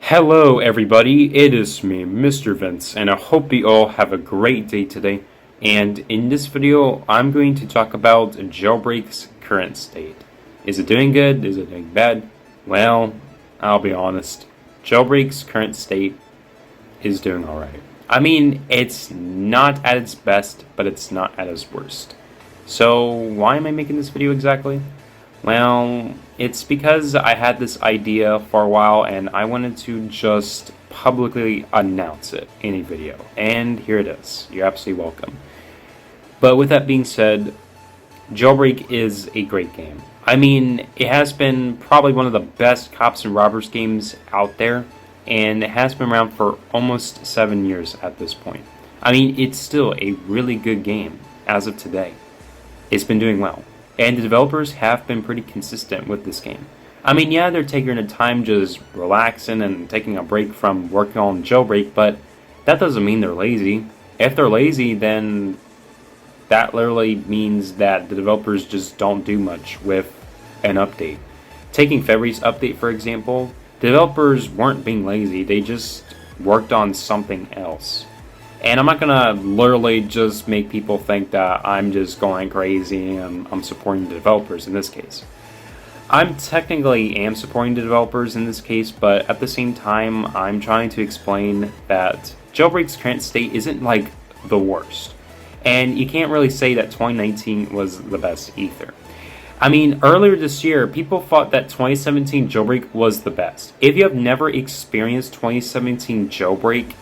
Hello everybody, it is me, MisterVince, and I hope you all have a great day today. And in this video, I'm going to talk about Jailbreak's current state. Is it doing good? Is it doing bad? Well, I'll be honest. Jailbreak's current state is doing alright. I mean, it's not at its best, but it's not at its worst. So, why am I making this video exactly? Well, it's because I had this idea for a while and I wanted to just publicly announce it in a video. And here it is. You're absolutely welcome. But with that being said, Jailbreak is a great game. I mean, it has been probably one of the best cops and robbers games out there, and it has been around for almost 7 years at this point. I mean, it's still a really good game as of today. It's been doing well. And the developers have been pretty consistent with this game. I mean, yeah, they're taking their time just relaxing and taking a break from working on Jailbreak, but that doesn't mean they're lazy. If they're lazy, then that literally means that the developers just don't do much with an update. Taking February's update, for example, the developers weren't being lazy, they just worked on something else. And I'm not gonna literally just make people think that I'm just going crazy and I'm supporting the developers in this case. I'm technically am supporting the developers in this case, but at the same time, I'm trying to explain that Jailbreak's current state isn't like the worst. And you can't really say that 2019 was the best either. I mean, earlier this year, people thought that 2017 Jailbreak was the best. If you have never experienced 2017 Jailbreak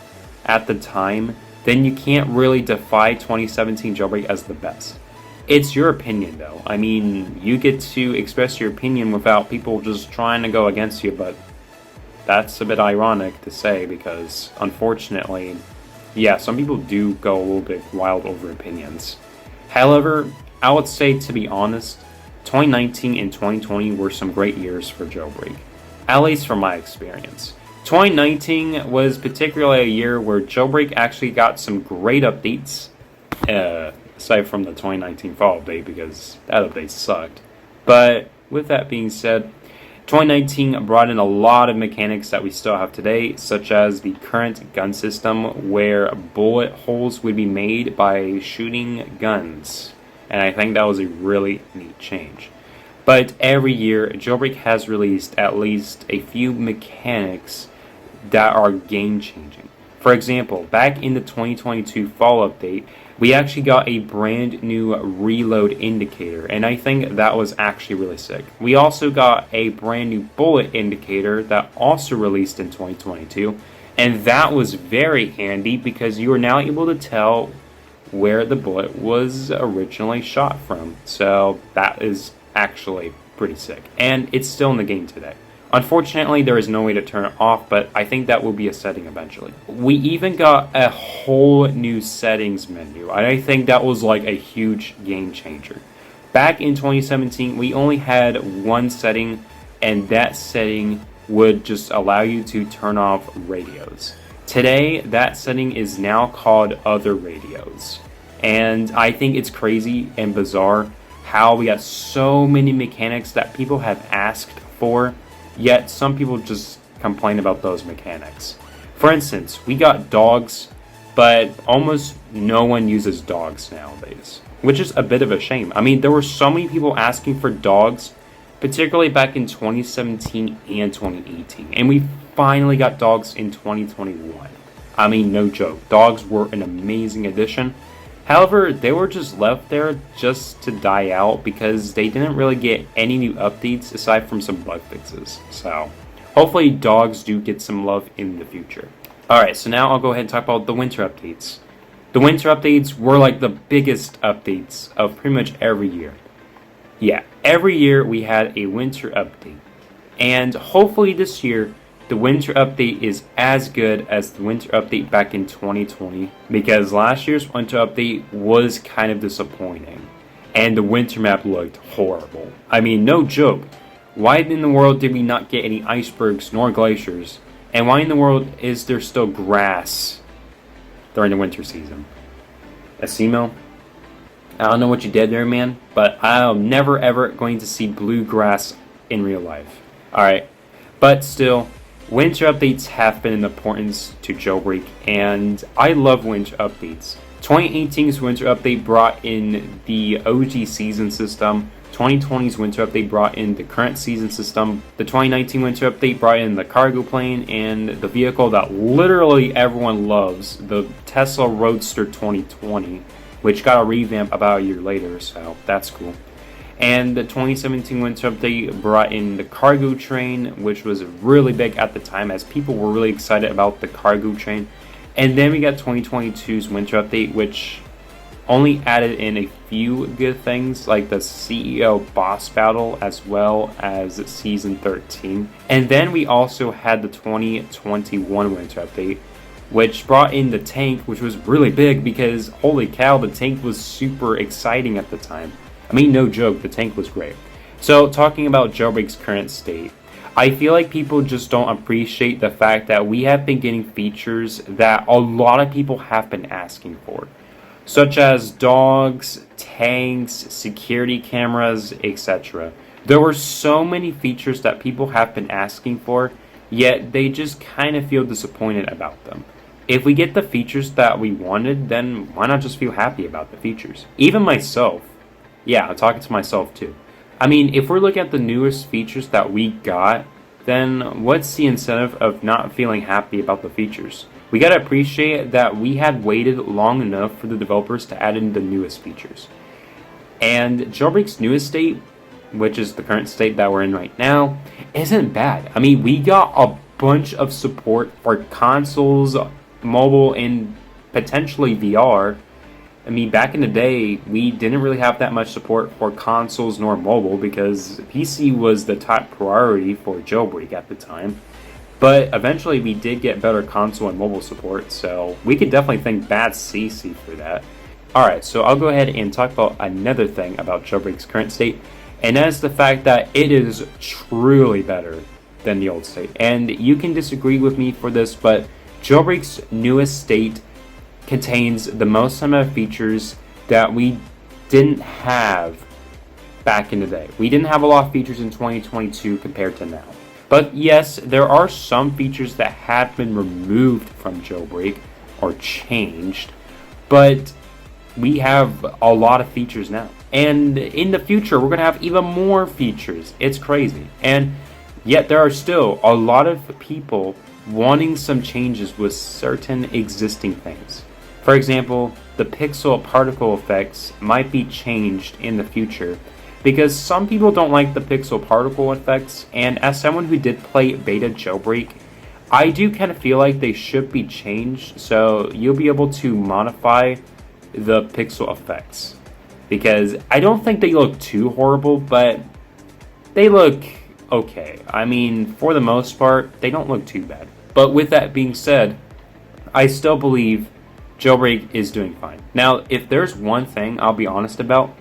at the time, then you can't really defy 2017 Jailbreak as the best. It's your opinion though. I mean, you get to express your opinion without people just trying to go against you, but that's a bit ironic to say because, unfortunately, yeah, some people do go a little bit wild over opinions. However, I would say, to be honest, 2019 and 2020 were some great years for Jailbreak, at least from my experience. 2019 was particularly a year where Jailbreak actually got some great updates, aside from the 2019 fall update because that update sucked. But with that being said, 2019 brought in a lot of mechanics that we still have today, such as the current gun system where bullet holes would be made by shooting guns. And I think that was a really neat change. But every year, Jailbreak has released at least a few mechanics that are game-changing. For example, back in the 2022 fall update, we actually got a brand new reload indicator, and I think that was actually really sick. We also got a brand new bullet indicator that also released in 2022, and that was very handy because you are now able to tell where the bullet was originally shot from. So that is actually pretty sick, and it's still in the game today. Unfortunately, there is no way to turn it off, but I think that will be a setting eventually. We even got a whole new settings menu, and I think that was like a huge game changer. Back in 2017, we only had one setting, and that setting would just allow you to turn off radios. Today, that setting is now called Other Radios, and I think it's crazy and bizarre how we got so many mechanics that people have asked for, yet some people just complain about those mechanics. For instance, we got dogs, but almost no one uses dogs nowadays, which is a bit of a shame. I mean, there were so many people asking for dogs, particularly back in 2017 and 2018, and we finally got dogs in 2021. I mean, no joke, dogs were an amazing addition. However, they were just left there just to die out because they didn't really get any new updates aside from some bug fixes. So, hopefully dogs do get some love in the future. Alright, so now I'll go ahead and talk about the winter updates. The winter updates were like the biggest updates of pretty much every year. Yeah, every year we had a winter update. And hopefully this year, the winter update is as good as the winter update back in 2020, because last year's winter update was kind of disappointing, and the winter map looked horrible. I mean, no joke. Why in the world did we not get any icebergs nor glaciers? And why in the world is there still grass during the winter season? 𝗟𝗲𝘁'𝘀 I don't know what you did there, man, but I'm never ever going to see blue grass in real life. Alright, but still, winter updates have been an importance to Jailbreak, and I love winter updates. 2018's winter update brought in the OG season system. 2020's winter update brought in the current season system. The 2019 winter update brought in the cargo plane and the vehicle that literally everyone loves, the Tesla Roadster 2020, which got a revamp about a year later, so that's cool. And the 2017 winter update brought in the cargo train, which was really big at the time as people were really excited about the cargo train. And then we got 2022's winter update, which only added in a few good things like the CEO boss battle as well as season 13. And then we also had the 2021 winter update, which brought in the tank, which was really big because holy cow, the tank was super exciting at the time. I mean, no joke, the tank was great. So talking about Jailbreak's current state, I feel like people just don't appreciate the fact that we have been getting features that a lot of people have been asking for, such as dogs, tanks, security cameras, etc. There were so many features that people have been asking for, yet they just kind of feel disappointed about them. If we get the features that we wanted, then why not just feel happy about the features? Even myself, yeah, I'm talking to myself too. I mean, if we're looking at the newest features that we got, then what's the incentive of not feeling happy about the features? We gotta appreciate that we had waited long enough for the developers to add in the newest features. And Jailbreak's newest state, which is the current state that we're in right now, isn't bad. I mean, we got a bunch of support for consoles, mobile, and potentially VR. I mean, back in the day, we didn't really have that much support for consoles nor mobile because PC was the top priority for Jailbreak at the time. But eventually we did get better console and mobile support, so we could definitely thank 𝗏𝗟𝘁 for that. Alright, so I'll go ahead and talk about another thing about Jailbreak's current state, and that is the fact that it is truly better than the old state. And you can disagree with me for this, but Jailbreak's newest state contains the most amount of features that we didn't have back in the day. We didn't have a lot of features in 2022 compared to now. But yes, there are some features that have been removed from Jailbreak or changed, but we have a lot of features now. And in the future, we're going to have even more features. It's crazy. And yet there are still a lot of people wanting some changes with certain existing things. For example, the pixel particle effects might be changed in the future because some people don't like the pixel particle effects, and as someone who did play beta Jailbreak, I do kind of feel like they should be changed so you'll be able to modify the pixel effects. Because I don't think they look too horrible, but they look okay. I mean, for the most part, they don't look too bad. But with that being said, I still believe Jailbreak is doing fine. Now, if there's one thing I'll be honest about,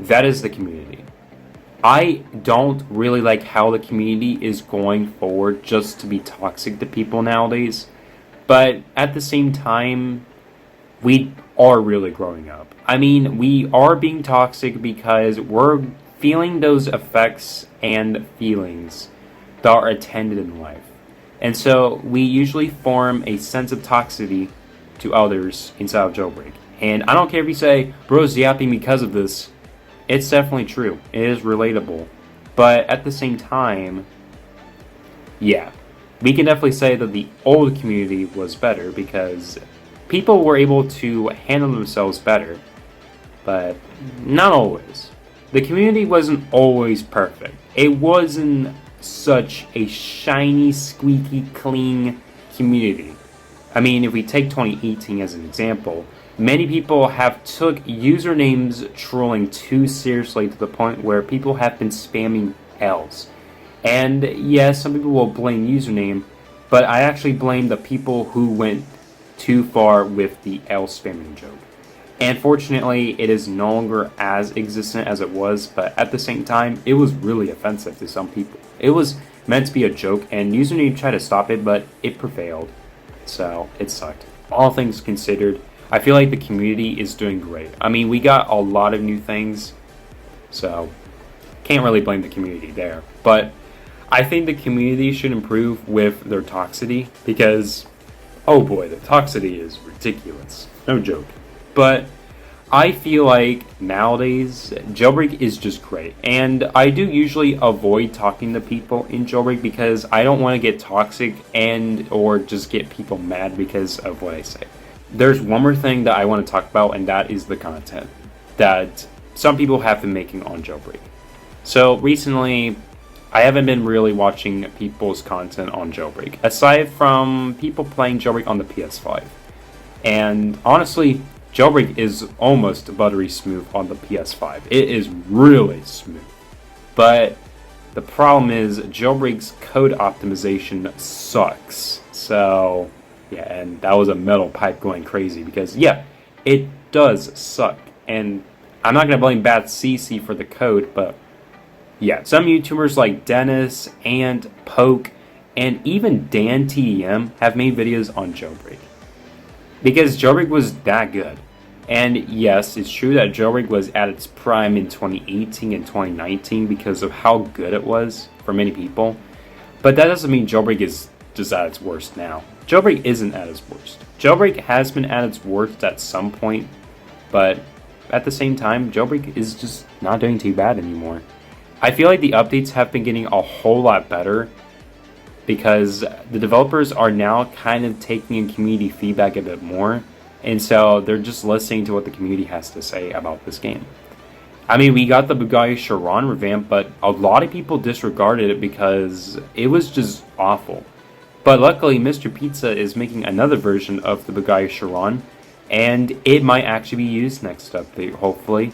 that is the community. I don't really like how the community is going forward just to be toxic to people nowadays. But at the same time, we are really growing up. I mean, we are being toxic because we're feeling those effects and feelings that are attended in life. And so we usually form a sense of toxicity to others inside of Jailbreak. And I don't care if you say, bro's yapping because of this. It's definitely true. It is relatable. But at the same time, yeah, we can definitely say that the old community was better because people were able to handle themselves better. But not always. The community wasn't always perfect. It wasn't such a shiny, squeaky, clean community. I mean, if we take 2018 as an example, many people have took usernames trolling too seriously to the point where people have been spamming L's. And yes, some people will blame username, but I actually blame the people who went too far with the L spamming joke. And fortunately, it is no longer as existent as it was, but at the same time, it was really offensive to some people. It was meant to be a joke, and username tried to stop it, but it prevailed. So, it sucked. All things considered, I feel like the community is doing great. I mean, we got a lot of new things, so can't really blame the community there. But I think the community should improve with their toxicity because, oh boy, the toxicity is ridiculous. No joke. But I feel like nowadays Jailbreak is just great, and I do usually avoid talking to people in Jailbreak because I don't want to get toxic and or just get people mad because of what I say. There's one more thing that I want to talk about, and that is the content that some people have been making on Jailbreak. So recently, I haven't been really watching people's content on Jailbreak, aside from people playing Jailbreak on the PS5. And honestly, Jailbreak is almost buttery smooth on the PS5. It is really smooth. But the problem is Jailbreak's code optimization sucks. So, yeah, and that was a metal pipe going crazy because, yeah, it does suck. And I'm not going to blame 𝗟𝗲𝘁'𝘀 for the code, but yeah, some YouTubers like Dennis and Poke and even DanTEM have made videos on Jailbreak, because Jailbreak was that good. And yes, it's true that Jailbreak was at its prime in 2018 and 2019 because of how good it was for many people. But that doesn't mean Jailbreak is just at its worst now. Jailbreak isn't at its worst. Jailbreak has been at its worst at some point, but at the same time, Jailbreak is just not doing too bad anymore. I feel like the updates have been getting a whole lot better because the developers are now kind of taking in community feedback a bit more, and so they're just listening to what the community has to say about this game. I mean, we got the 𝗟𝗲𝘁'𝘀𝗀 revamp, but a lot of people disregarded it because it was just awful. But luckily, Mr. Pizza is making another version of the 𝗟𝗲𝘁'𝘀𝗀, and it might actually be used next update, hopefully.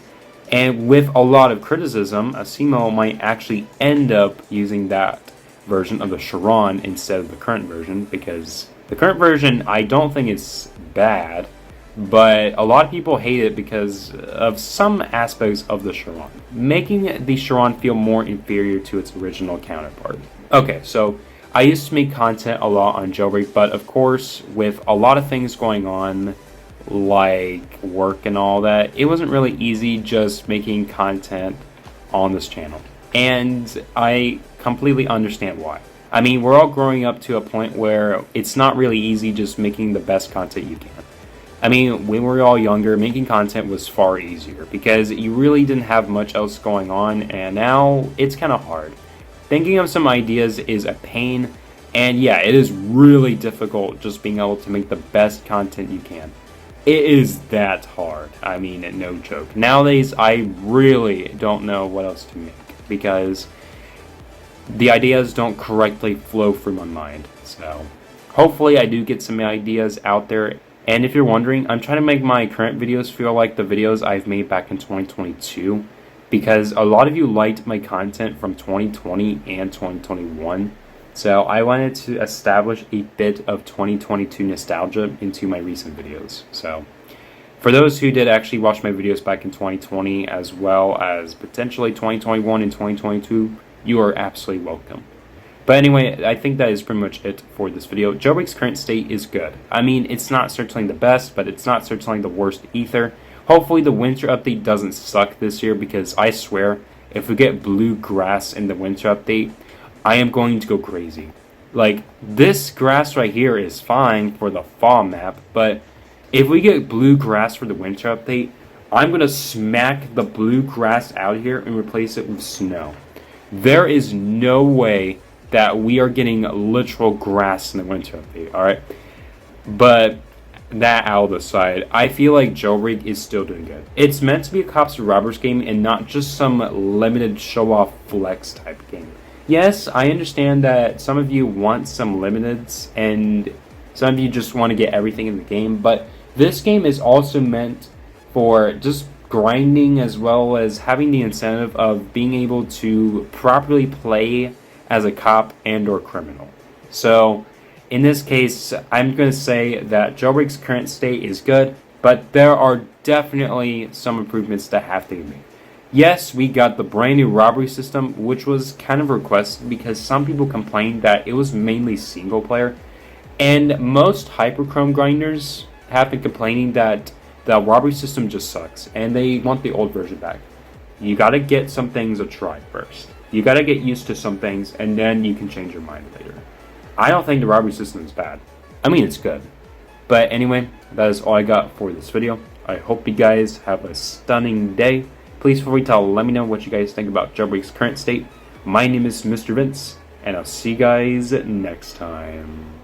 And with a lot of criticism, 𝗟𝗏𝘁 might actually end up using that version of the 𝗟𝗲𝘁 instead of the current version, because the current version, I don't think it's bad, but a lot of people hate it because of some aspects of the 𝗟𝗲𝘁, making the 𝗟𝗲𝘁 feel more inferior to its original counterpart. Okay, so I used to make content a lot on Jailbreak, but of course, with a lot of things going on, like work and all that, it wasn't really easy just making content on this channel. And I completely understand why. I mean, we're all growing up to a point where it's not really easy just making the best content you can. I mean, when we were all younger, making content was far easier because you really didn't have much else going on, and now it's kind of hard. Thinking of some ideas is a pain, and yeah, it is really difficult just being able to make the best content you can. It is that hard. I mean, no joke. Nowadays, I really don't know what else to make because the ideas don't correctly flow through my mind. So hopefully I do get some ideas out there. And if you're wondering, I'm trying to make my current videos feel like the videos I've made back in 2022, because a lot of you liked my content from 2020 and 2021. So I wanted to establish a bit of 2022 nostalgia into my recent videos. So for those who did actually watch my videos back in 2020 as well as potentially 2021 and 2022, you are absolutely welcome. But anyway, I think that is pretty much it for this video. Jailbreak's current state is good. I mean, it's not certainly the best, but it's not certainly the worst either. Hopefully the winter update doesn't suck this year, because I swear, if we get blue grass in the winter update, I am going to go crazy. Like, this grass right here is fine for the fall map, but if we get blue grass for the winter update, I'm going to smack the blue grass out here and replace it with snow. There is no way that we are getting literal grass in the winter update, alright? But that out of the side, I feel like Jailbreak is still doing good. It's meant to be a cops and robbers game and not just some limited show-off flex type game. Yes, I understand that some of you want some limiteds and some of you just want to get everything in the game, but this game is also meant for just grinding as well as having the incentive of being able to properly play as a cop and or criminal. So in this case, I'm going to say that Jailbreak's current state is good, but there are definitely some improvements that have to be made. Yes, we got the brand new robbery system, which was kind of requested because some people complained that it was mainly single player, and most hyperchrome grinders have been complaining that the robbery system just sucks and they want the old version back. You gotta get some things a try first. You gotta get used to some things, and then you can change your mind later. I don't think the robbery system is bad. I mean, it's good. But anyway, that is all I got for this video. I hope you guys have a stunning day. Please feel free to let me know what you guys think about Jailbreak's current state. My name is Mr. Vince, and I'll see you guys next time.